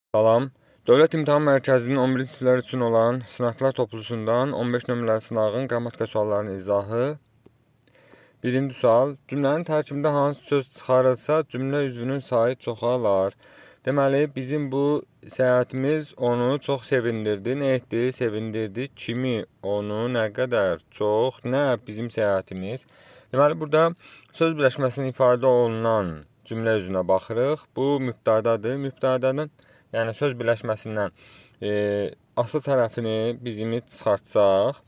Salam. Dövlət İmtahan Mərkəzinin 11-ci siniflər üçün olan sınaqlar toplusundan 15 nömrəli sınağın qrammatika suallarının izahı. Birinci sual. Cümlənin tərkibində hansı söz çıxarılsa, cümlə üzvünün sayı çoxalar. Deməli, bizim bu səyahətimiz onu çox sevindirdi. Nə etdi? Sevindirdi. Kimi? Onu nə qədər? Çox. Nə? Bizim səyahətimiz. Deməli, burada söz birləşməsinin ifadə olunan cümlə üzvünə baxırıq. Bu mübtədadır. Mübtədanın yəni söz birləşməsindən asıl tərəfini bizim çıxartsaq,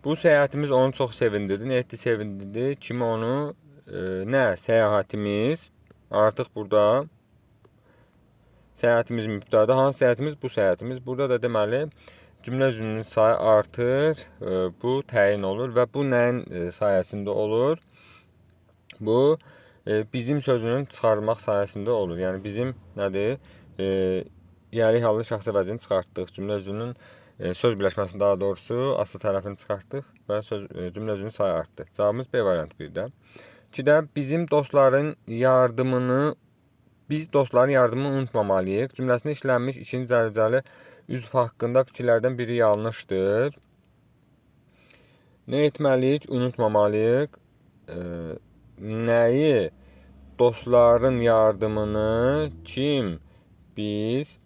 bu səyahətimiz onu çox sevindirdi. Nə etdi? Sevindirdi. Kimi onu? Nə? Səyahətimiz. Artıq burada səyahətimiz mübtəda. Hansı səyahətimiz? Bu səyahətimiz. Burada da deməli cümlə üzvünün sayı artır. Bu təyin olur və bu nəyin sayəsində olur? Bu bizim sözünün çıxarılmaq sayəsində olur. Yəni bizim nədir? Yəlik hallı şəxsi vəzini çıxartdıq. Cümlə üzvünün söz birləşməsini, daha doğrusu asıl tərəfini çıxartdıq və cümlə üzvünün sayı artdı. Cavabımız B variantı 1-də. 2-də biz dostların yardımını unutmamalıyıq. Cümləsində işlənmiş ikinci dərəcəli üzv haqqında fikirlərdən biri yanlışdır. Nə etməliyik? Unutmamalıyıq. Nəyi? Dostların yardımını kim? Biz.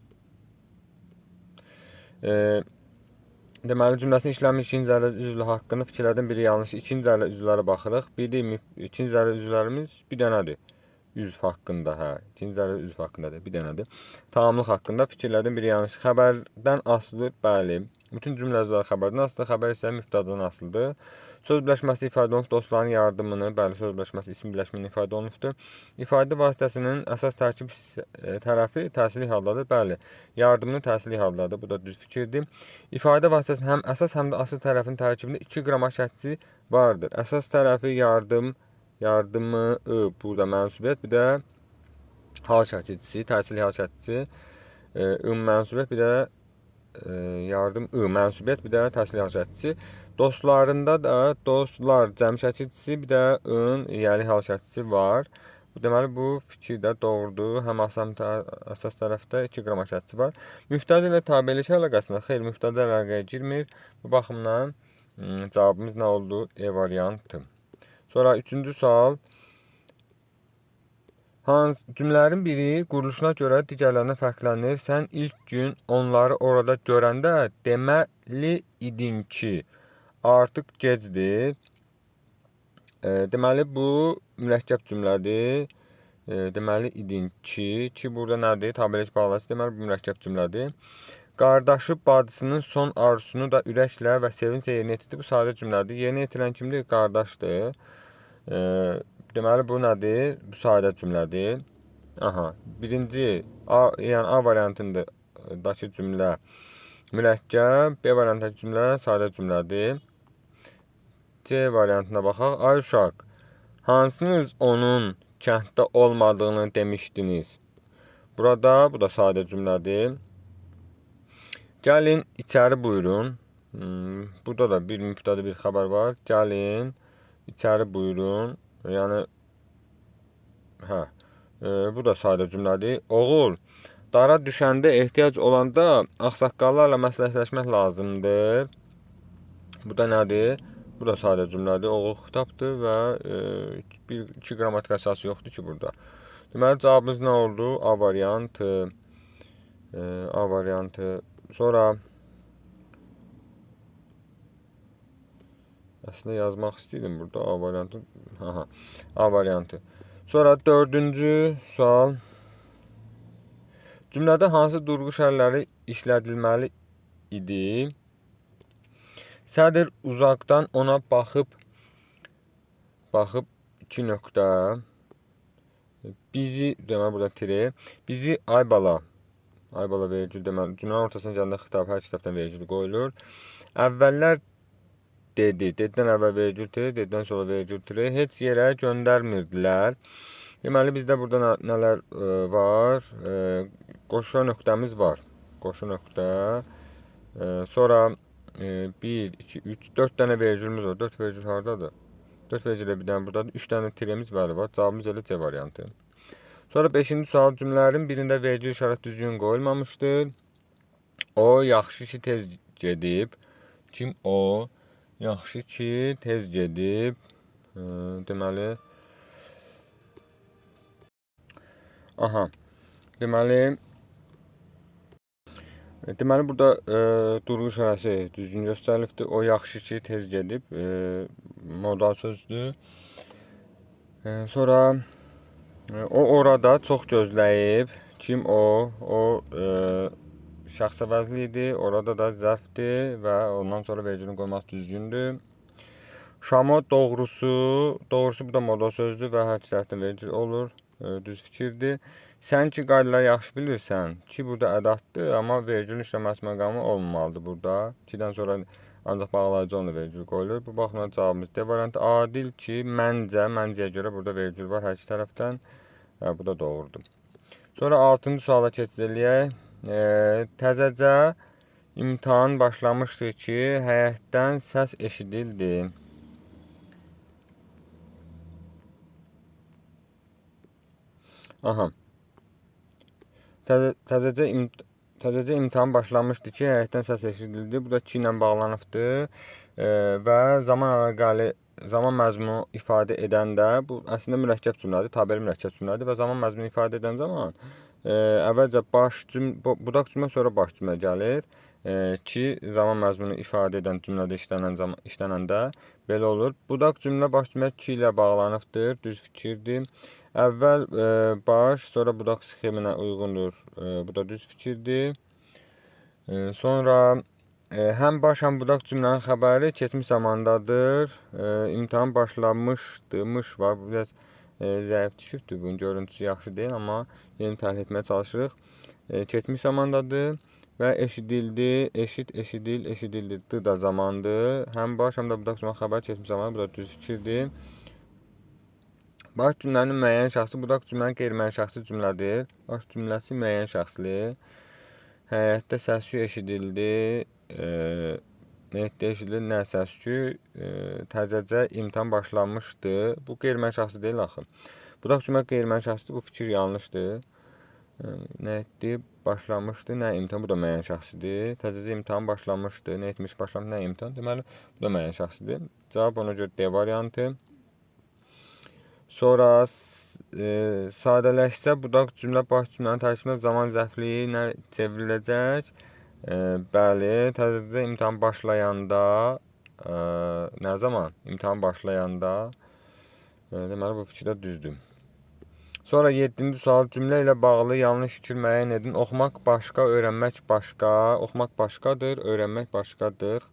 Deməli, cümləsində işlənmiş ikinci dərəcəli üzvlər haqqında fikirlərdən biri yanlış. İkinci dərəcəli üzvlərə baxırıq. İkinci dərəcəli üzvlərimiz bir dənədir. Üzv haqqında, İkinci dərəcəli üzv haqqındadır, bir dənədir. Tamamlıq haqqında fikirlərdən biri yanlış. Xəbərdən asılı, bəli. Bütün cümlə üzvləri xəbərdən asılıdır. Xəbər isə mübtədadan asılıdır. Söz birləşməsi ifadə olunub, dostların yardımını, bəli, söz birləşməsi isim birləşməsini ifadə olunubdur. İfadə vasitəsinin əsas tərkib tərəfi təsirli haldadır, bəli. Yardımını təsirli haldadır, bu da düz fikirdir. İfadə vasitəsinin həm əsas, həm də asıl tərəfin tərkibində 2 qrammatik şəkli vardır. Əsas tərəfi yardımı, burada mənsubiyyət, bir də hal şəkilçisi, təsirli hal şəkilçisi, mənsubiyyət, bir də yardım, mənsubiyyət, bir də təsirli hal şəkilçisi. Dostlarında da dostlar cəm şəkilçisi, bir də yəli hal şəkilçisi var. Deməli, bu fikir də doğrudur. Həm əsas tərəfdə 2 qrammatik şəkilçisi var. Mübtəda ilə tabelik əlaqəsində xeyr, mübtəda əlaqəyə girmir. Bu baxımdan cavabımız nə oldu? E variantı. Sonra 3-cü sual. Cümlələrin biri quruluşuna görə digərlərindən fərqlənir. Sən ilk gün onları orada görəndə deməli idin ki, artıq gecdir. Deməli, bu mürəkkəb cümlədir. Deməli idin ki burada nədir? Tabelik bağlaması. Deməli, bu mürəkkəb cümlədir. Qardaşı bacısının son arzusunu da ürəklə və sevinclə yerinə yetirdi. Bu sadə cümlədir. Yerinə yetirən kimdir? Qardaşdır. Deməli, bu nədir? Bu sadə cümlədir. Birinci, yəni A variantındakı cümlə mürəkkəb, B variantındakı cümlə sadə cümlədir. C variantına baxaq. Ay uşaq, hansınız onun kənddə olmadığını demişdiniz? Burada, bu da sadə cümlədir. Gəlin, içəri buyurun. Burada da bir mübtəda, bir xəbər var. Gəlin, içəri buyurun. Yəni, bu da sadə cümlədir. Oğul, dara düşəndə ehtiyac olanda ağsaqqallarla məsləhətləşmək lazımdır. Bu da nədir? Bu da sadə cümlədir. Oğul xitabdır və 2 qrammatik əsası yoxdur ki burada. Deməli, cavabımız nə oldu? A variantı. A variantı. Sonra əslində yazmaq istəyirdim burada A variantı. A variantı. Sonra 4-cü sual. Cümlədə hansı durğu şərləri işlədilməli idi? Sədr uzaqdan ona baxıb 2 nöqtə. Bizi, deməli burada tire. Bizi ay bala vergül, deməli cümlənin ortasına gələndə xitab, hər kitabdan vergül qoyulur. Əvvəllər Deddən əvvəl vergül tire, deddən sonra vergül tire. Heç yerə göndərmirdilər. Deməli, bizdə burada nələr var? Qoşula nöqtəmiz var. Qoşu nöqtə. Sonra 1, 2, 3, 4 dənə vergülümüz var. 4 vergül haradadır? 4 vergülə bir dənə buradadır. 3 dənə tiremiz var. Cavabımız elə C variantı. Sonra 5-ci sual cümlələrin birində vergül işarət düzgün qoyulmamışdır. O yaxşı ki tez gedib. Kim o? Yaxşı ki tez gedib. Deməli, aha. Deməli, burada durğu işarəsi düzgün göstərilibdir. O yaxşı ki tez gedib. Modal sözdür. Sonra o orada çox gözləyib. Kim o? O şəxsə vəzli idi. Orada da zərfdir və ondan sonra vergülünü qoymaq düzgündür. Şamo doğrusu bu da modal sözdür və hər iki tərəfdən vergül olur. Düz fikirdir. Sən ki qaydaları yaxşı bilirsən. Ki burada ədatdır, amma vergülün işləməsi məqamı olmamalıdır burada. Kidən sonra ancaq bağlayıcı onunla vergül qoyulur. Bu baxımdan cavabımız D variantı. Adil ki məncəyə görə burada vergül var hər iki tərəfdən. Bu da doğrudur. Sonra 6-cı suala keçirilək. Təzəcə imtahan başlamışdı ki, həyətdən səs eşidildi. Aha. Təzəcə imtahan başlamışdı ki, həyətdən səs eşidildi. Bu da 2 ilə bağlanıbdır. Və zaman məzmunu ifadə edəndə bu əslində mürəkkəb cümlədir, tabeli mürəkkəb cümlədir və zaman məzmunu ifadə edən zaman əvvəlcə budaq cümlə, sonra baş cümlə gəlir ki, zaman məzmunu ifadə edən cümlədə işlənəndə belə olur. Budaq cümlə baş cümlə 2 ilə bağlanıbdır, düz fikirdir. Əvvəl baş, sonra budaq sxeminə uyğundur. Bu da düz fikirdir. Sonra həm baş, həm budaq cümlənin xəbəri keçmiş zamandadır. İmtahan başlamışdı, mış var. Bu biraz zəif düşübdür. Bunun görüntüsü yaxşı deyil, amma yeni təhlil etməyə çalışırıq. Keçmiş zamandadır və eşidildi, eşidildi. D da zamandır. Həm baş, həm də budaq cümlə xəbəri keçmiş zamandır. Bu da düz fikirdir. Baş cümlənin müəyyən şəxsi, budaq cümlənin qeyri-müəyyən şəxsi cümlədir. Baş cümləsi müəyyən şəxsli. Həyətdə səs-küy eşidildi. Həyətdə eşidildi, nə səs-küy? Təzəcə imtahan başlanmışdı. Bu qeyri-müəyyən şəxsi deyil axı. Budaq cümlə qeyri-müəyyən şəxsidir. Bu fikir yanlışdır. Nə etdi? Başlamışdı. Nə imtahan? Bu da müəyyən şəxsidir. Təzəcə imtahan başlamışdı. Nə etmiş? Başlamışdı. Nə imtahan? Deməli, bu da müəyyən şəxsidir. Cavab ona görə D variantı. Sonra sadələşsə budaq cümlə baş cümlənin tərkibində zaman zərfliyi nə çevriləcək? Bəli, təzəcə imtahan başlayanda nə zaman? İmtahan başlayanda deməli bu fikir də düzdür. Sonra 7-ci sual cümlə ilə bağlı yanlış fikir müəyyən edin. Oxumaq başqa, öyrənmək başqa. Oxumaq başqadır, öyrənmək başqadır.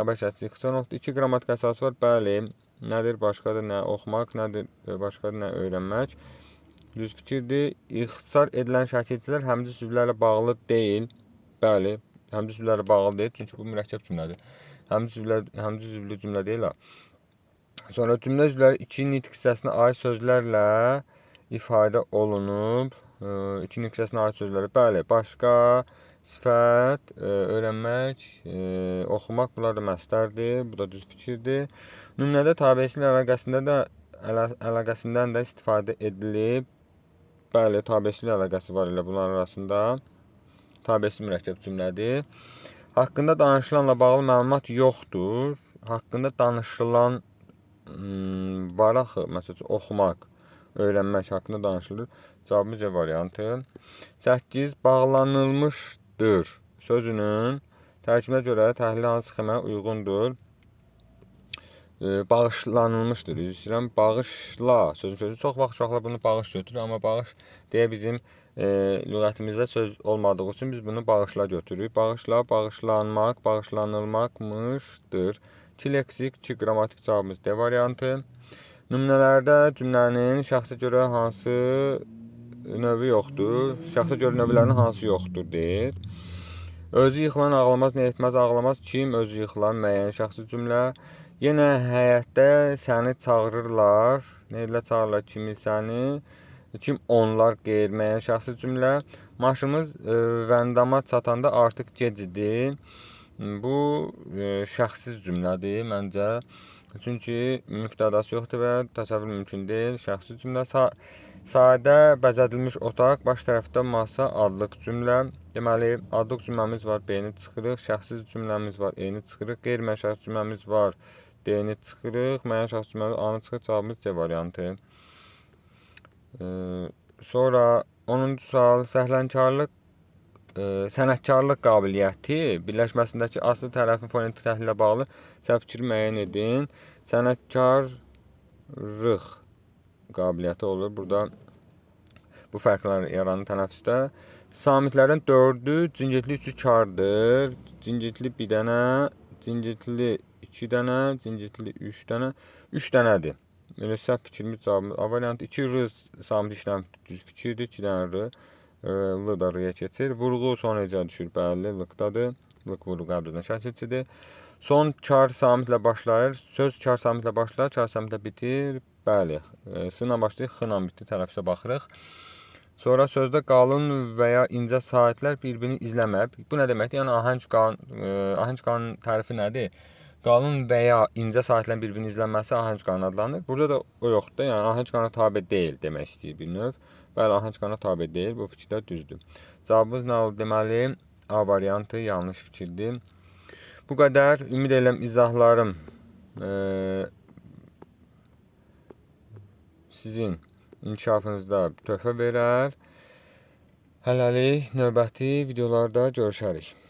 Xəbər şəkli ixtisar nöqtə 2 qrammatik əsası var. Bəli. Nədir başqadır, nə oxumaq, nədir başqadır, nə öyrənmək. Düz fikirdir. İxtisar edilən şəkilçilər həmci sözlərlə bağlı deyil. Bəli, həmci sözlərlə bağlı deyil, çünki bu mürəkkəb cümlədir. Həmci sözlü cümlə deyil. Sonra cümlə üzvləri 2 nitq hissəsinə aid sözlərlə ifadə olunub. 2 nitq hissəsinə aid sözləri. Bəli, başqa, sifət, öyrənmək, oxumaq, bunlar da məsdərdir. Bu da düz fikirdir. Nümunədə tabeçilik əlaqəsindən də istifadə edilib. Bəli, tabeçilik əlaqəsi var elə bunların arasında. Tabeçilik mürəkkəb cümlədir. Haqqında danışılanla bağlı məlumat yoxdur. Haqqında danışılan var axı, məsələn, oxumaq, öyrənmək haqqında danışılır. Cavabımız C variantı. 8. Bağlanılmışdır sözünün tərkibinə görə təhlil hansı sxemaya uyğundur? Bağışlanılmışdır. Üzr istəyirəm. Bağışla sözü. Çox vaxt uşaqlar bunu bağış götürür, amma bağış deyə bizim lüğətimizdə söz olmadığı üçün biz bunu bağışla götürürük. Bağışla, bağışlanmaq, bağışlanılmaqmışdır. 2 leksik, 2 qrammatik cavabımız D variantı. Nümunələrdə cümlənin şəxsə görə hansı növü yoxdur? Şəxsə görə növlərinin hansı yoxdur deyir. Özü yıxılan ağlamaz, nə etməz, ağlamaz. Kim özü yıxılan müəyyən şəxsi cümlə. Yenə həyətdə səni çağırırlar. Nə edilə çağırırlar kimi səni. Kim onlar qeyri-müəyyən şəxsi cümlə. Maşımız Vəndama çatanda artıq gec idi. Bu şəxsiz cümlədir məncə. Çünki mübtədası yoxdur və təsəvvür mümkün deyil. Şəxsi cümlə. Sadə bəzədilmiş otaq, baş tərəfdə masa, adlıq cümlə. Deməli, adlıq cümləmiz var, B-ni çıxırıq. Şəxsi cümləmiz var, E-ni çıxırıq. Qeyri-müəyyən şəxs cümləmiz var, D-ni çıxırıq. Müəyyən şəxs cümləmiz A-nı çıxırıq. Cavabımız C variantı. Sonra 10-cu sual, sənətkarlıq qabiliyyəti birləşməsindəki aslı tərəfin fonetik təhlilə bağlı səhv fikri müəyyən edin. Sənətkarlıq qabiliyyəti olur. Burada bu fərqlər yaranır tənəffüsdə. Samitlərin 4-ü, cingirtli 3-ü kardır. Cingirtli 1 dənə, cingirtli 2 dənə, cingirtli 3 dənə, 3 dənədir. Elə səhv fikrimiz cavabımız A variantı. 2 r samit işləm düz fikirdir. 2 dənə r. L da r-yə keçir. Vurğu son necə düşür? Bəli, l-dadır. L vurğu qəblədən şərt keçidir. Son kar samitlə başlayır. Söz kar samitlə başlayır, kar samitlə bitir. Bəli, s-la başlayır, x-la bitir. Tərəfə baxırıq. Sonra sözdə qalın və ya incə saitlər bir-birini izləməyib. Bu nə deməkdir? Yəni ahəng qanun tərifi nədir? Qalın və ya incə saitlərin bir-birini izlənməsi ahəng qanunu adlanır. Burada da o yoxdur. Yəni ahəng qanuna tabe deyil demək istəyir bir növ. Bəli, ahəng qanuna tabe deyil. Bu fikir də düzdür. Cavabımız nə oldu? Deməli, A variantı yanlış fikirdir. Bu qədər. Ümid edirəm izahlarım sizin inkişafınızda töhfə verər. Hələlik növbəti videolarda görüşərik.